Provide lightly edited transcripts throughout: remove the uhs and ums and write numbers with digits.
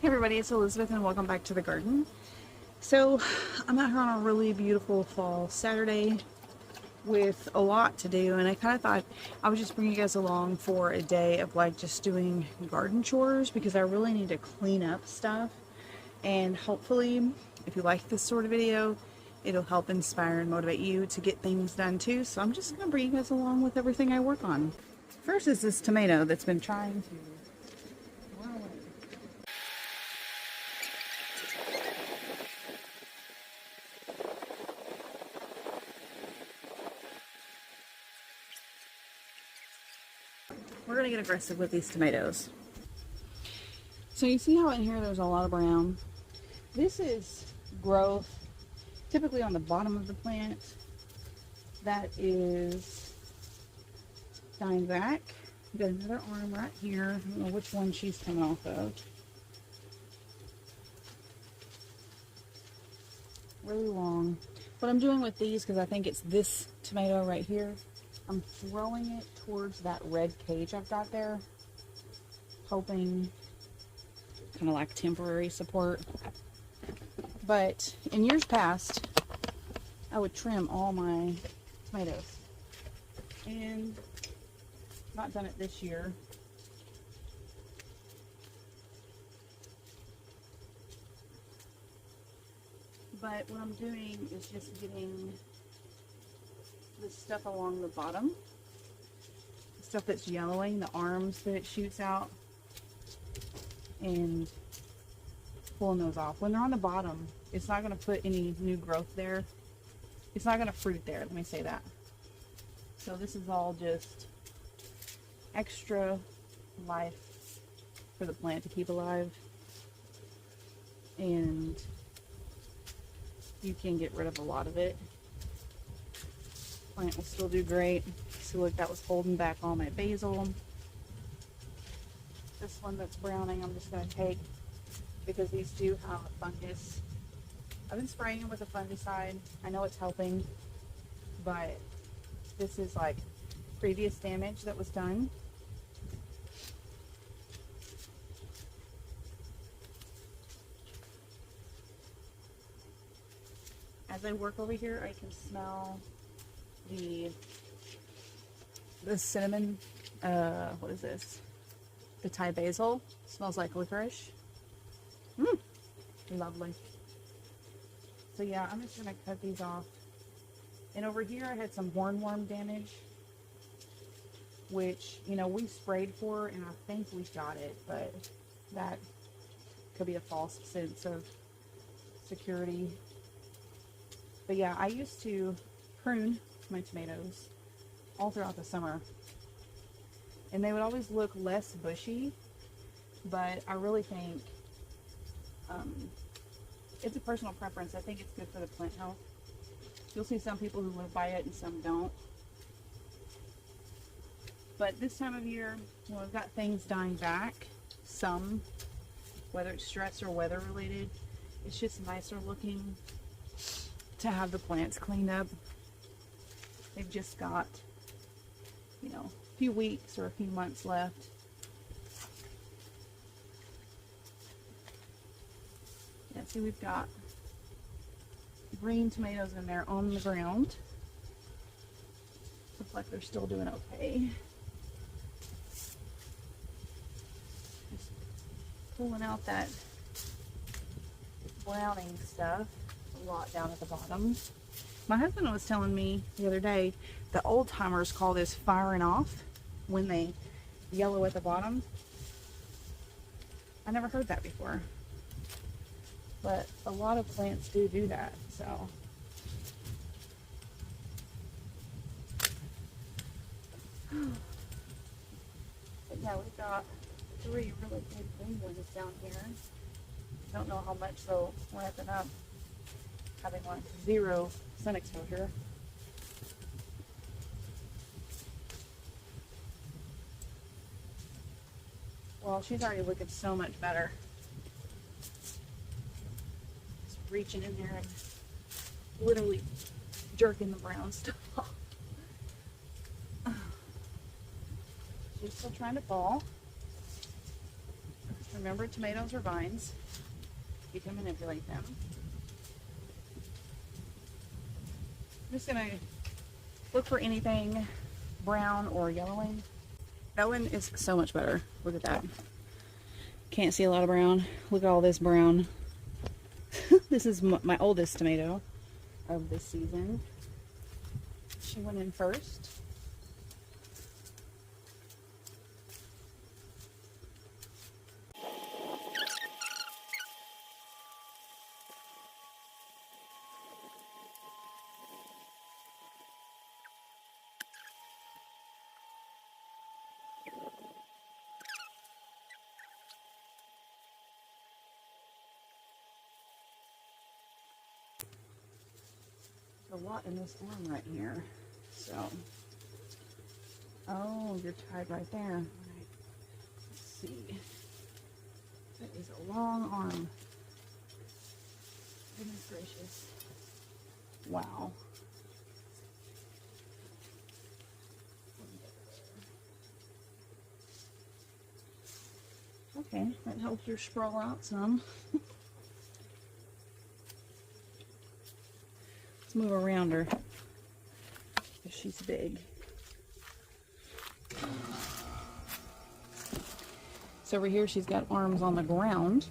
Hey everybody, it's Elizabeth and welcome back to the garden. So I'm out here on a really beautiful fall Saturday with a lot to do, and I kind of thought I would just bring you guys along for a day of like just doing garden chores because I really need to clean up stuff, and hopefully if you like this sort of video it'll help inspire and motivate you to get things done too. So I'm just gonna bring you guys along with everything I work on. First is this tomato that's been trying to grow. We're gonna get aggressive with these tomatoes. So you see how in here there's a lot of brown? This is growth typically on the bottom of the plant that is dying back. We've got another arm right here. I don't know which one she's coming off of. Really long. What I'm doing with these, because I think it's this tomato right here, I'm throwing it towards that red cage I've got there, hoping kind of like temporary support. But in years past, I would trim all my tomatoes, and not done it this year. But what I'm doing is just getting the stuff along the bottom, the stuff that's yellowing, the arms that it shoots out, and pulling those off. When they're on the bottom, it's not going to put any new growth there. It's not going to fruit there, let me say that. So this is all just extra life for the plant to keep alive, and you can get rid of a lot of it. Plant will still do great. See, look, that was holding back all my basil. This one that's browning I'm just going to take because these do have a fungus. I've been spraying them with a fungicide. I know it's helping, but this is like previous damage that was done. As I work over here, I can smell the cinnamon, what is this? The Thai basil. Smells like licorice. Lovely. So yeah, I'm just gonna cut these off. And over here I had some hornworm damage, which, you know, we sprayed for, and I think we got it, but that could be a false sense of security. But yeah, I used to prune my tomatoes all throughout the summer, and they would always look less bushy, but I really think it's a personal preference. I think it's good for the plant health. You'll see some people who live by it and some don't. But this time of year, when we've got things dying back, some, whether it's stress or weather related, it's just nicer looking to have the plants cleaned up. They've just got, you know, a few weeks or a few months left. Yeah, see, we've got green tomatoes in there on the ground. Look like they're still doing okay. Just pulling out that browning stuff. A lot down at the bottom. My husband was telling me the other day the old timers call this firing off when they yellow at the bottom. I never heard that before, but a lot of plants do that. So but yeah, we've got 3 really big green ones down here. Don't know how much they'll ripen up, having like 0 sun exposure. Well, she's already looking so much better. Just reaching in there and literally jerking the brown stuff off. She's still trying to fall. Remember, tomatoes are vines. You can manipulate them. I'm just gonna look for anything brown or yellowing. That one is so much better. Look at that. Can't see a lot of brown. Look at all this brown. This is my oldest tomato of this season. She went in first. A lot in this arm right here. So, oh, you're tied right there. All right. Let's see. That is a long arm. Goodness gracious. Wow. Okay, that helps her sprawl out some. Let's move around her, because she's big. So over here she's got arms on the ground.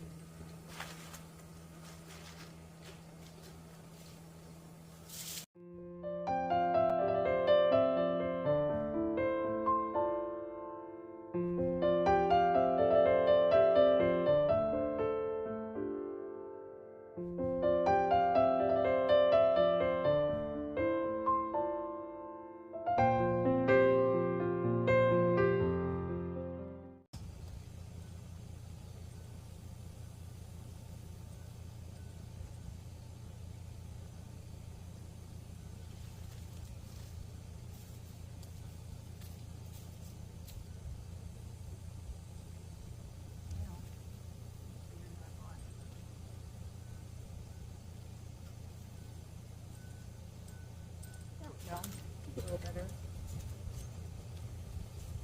There we go. A little better.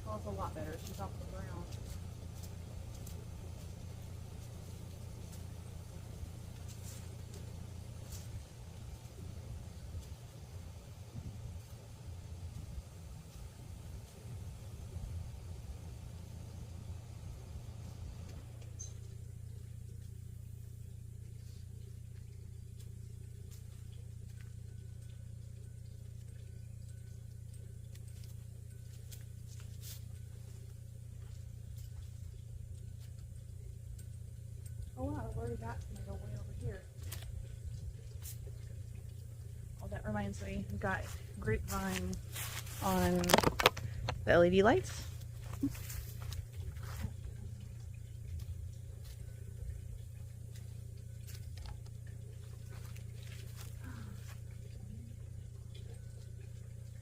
Well, it's a lot better. She's off the ground. Oh wow, I've already got tomato way over here. Oh, that reminds me, we've got grapevine on the LED lights.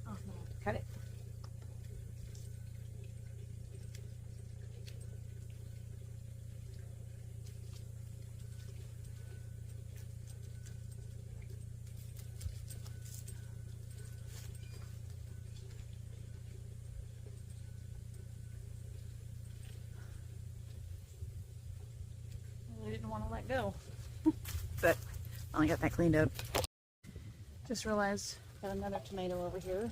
Oh, no, cut it. I didn't want to let go, but I only got that cleaned up. Just realized got another tomato over here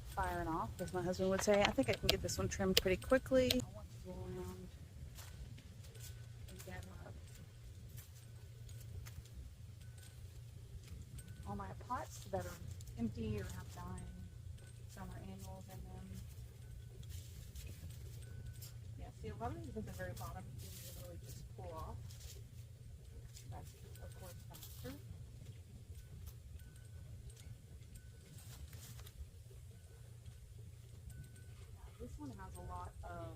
firing off, as my husband would say. I think I can get this one trimmed pretty quickly. I want to go around and gather up all my pots that are empty or have dying. Some are annuals in them. Yeah, see, a lot of these at the very bottom you can really just pull off. That's, of course, faster. This one has a lot of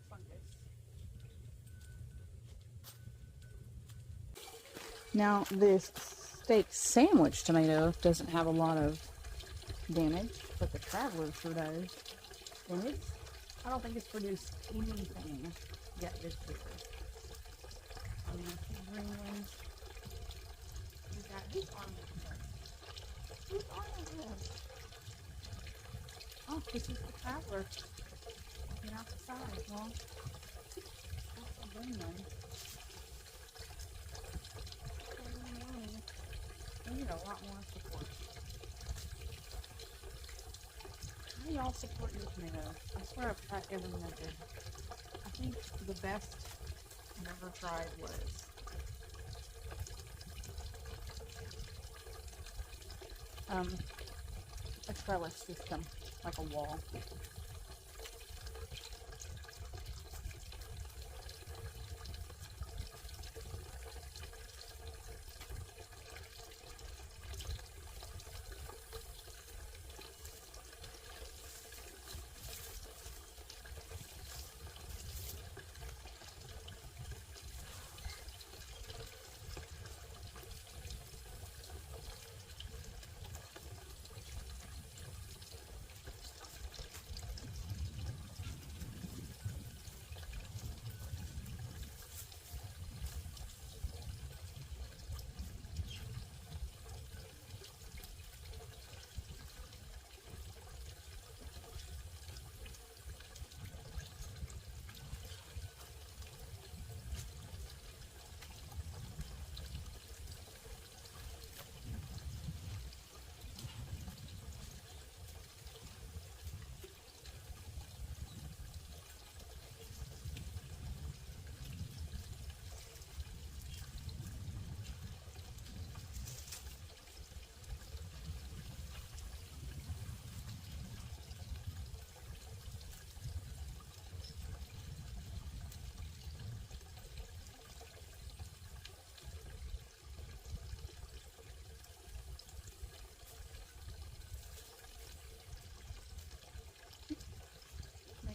fungus. Now, this steak sandwich tomato doesn't have a lot of damage, but the Traveler sure does. And it's, I don't think it's produced anything yet this year. I mean, a few green ones. We've got these on this. Whose arm is this? Oh, this is the Traveler. Looking out the side. Well, that's a good one. We need a lot more support. How do y'all support your tomatoes? I swear I've tried everything I did. I think the best I've ever tried was a trellis system, like a wall.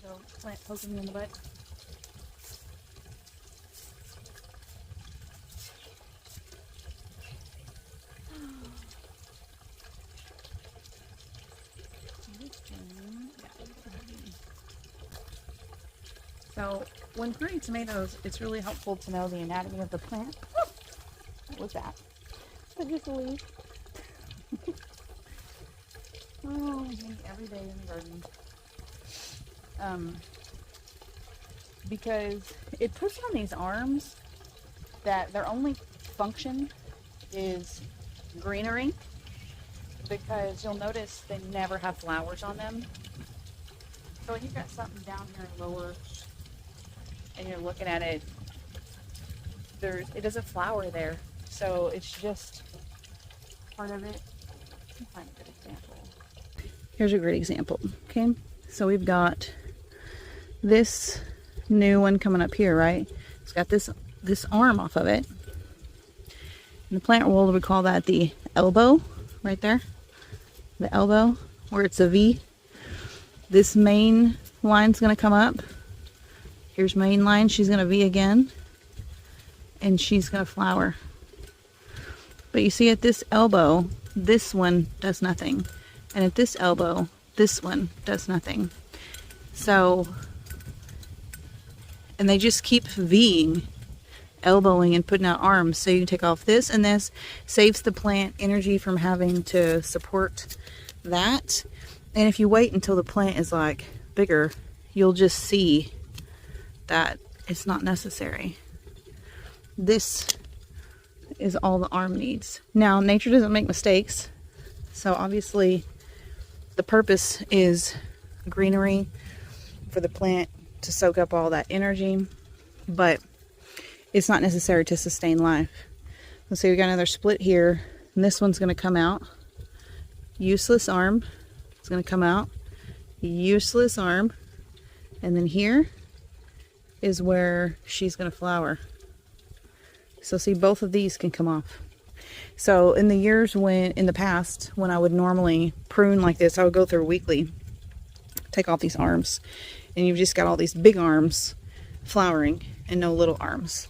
Go plant poking me in the butt. So when pruning tomatoes, it's really helpful to know the anatomy of the plant. What was that? Was that just a leaf? Oh, me every day in the garden. Because it puts on these arms that their only function is greenery, because you'll notice they never have flowers on them. So when you've got something down here lower and you're looking at it, it doesn't flower there. So it's just part of it. Let me find a good example. Here's a great example. Okay, so we've got this new one coming up here, right? It's got this arm off of it. In the plant world, we call that the elbow, right there. The elbow, where it's a V. This main line's gonna come up. Here's main line, she's gonna V again. And she's gonna flower. But you see at this elbow, this one does nothing. And at this elbow, this one does nothing. So, and they just keep V'ing, elbowing and putting out arms. So you can take off this, and this saves the plant energy from having to support that. And if you wait until the plant is like bigger, you'll just see that it's not necessary. This is all the arm needs. Now, nature doesn't make mistakes. So obviously the purpose is greenery for the plant to soak up all that energy, but it's not necessary to sustain life. Let's say we got another split here, and this one's going to come out. Useless arm. It's going to come out. Useless arm. And then here is where she's going to flower. So see, both of these can come off. So in the past, when I would normally prune like this, I would go through weekly, take off these arms, and you've just got all these big arms flowering and no little arms.